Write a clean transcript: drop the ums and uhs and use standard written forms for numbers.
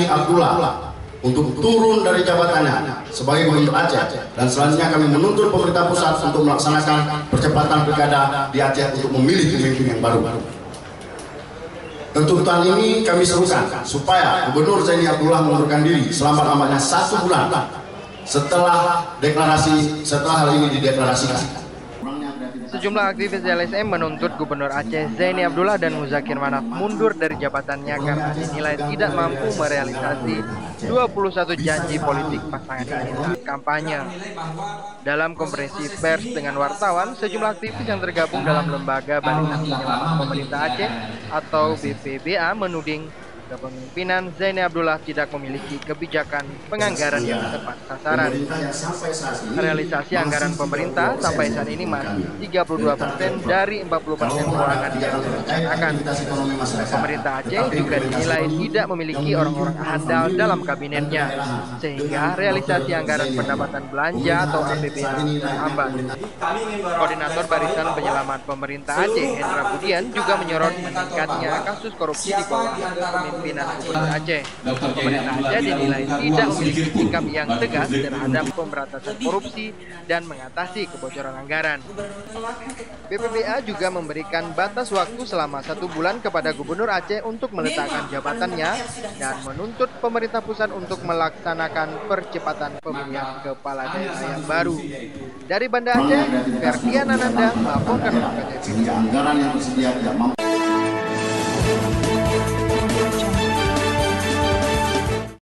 Zaini Abdullah untuk turun dari jabatannya sebagai Gubernur Aceh, dan selanjutnya kami menuntut pemerintah pusat untuk melaksanakan percepatan pilkada di Aceh untuk memilih pemimpin yang baru. Tuntutan ini kami serukan supaya Gubernur Zaini Abdullah mengundurkan diri selama-lamanya 1 bulan setelah hal ini dideklarasikan. Sejumlah aktivis LSM menuntut Gubernur Aceh Zaini Abdullah dan Muzakir Manaf mundur dari jabatannya karena dinilai tidak mampu merealisasi 21 janji politik pasangan ini saat kampanye. Dalam konferensi pers dengan wartawan, sejumlah aktivis yang tergabung dalam Lembaga Barisan Penyelamat Pemerintah Aceh atau BPBA menuding kepemimpinan Zaini Abdullah tidak memiliki kebijakan penganggaran yang tepat sasaran. Realisasi anggaran pemerintah sampai saat ini masih 32% dari 40% keuangan yang direncanakan. Pemerintah Aceh juga dinilai tidak memiliki orang-orang handal dalam kabinetnya, sehingga realisasi anggaran pendapatan belanja atau APBN terhambat. Koordinator Barisan Penyelamat Pemerintah Aceh, Hendra Budian, juga menyorot meningkatnya kasus korupsi di bawah pimpinan Gubernur Aceh. Pemerintah Aceh dinilai tidak memiliki sikap yang tegas terhadap pemberantasan korupsi dan mengatasi kebocoran anggaran. BPBA juga memberikan batas waktu selama 1 bulan kepada Gubernur Aceh untuk meletakkan jabatannya dan menuntut pemerintah pusat untuk melaksanakan percepatan pemilihan kepala daerah yang baru. Dari Banda Aceh, Ferdian Ananda melaporkan untuk KTV.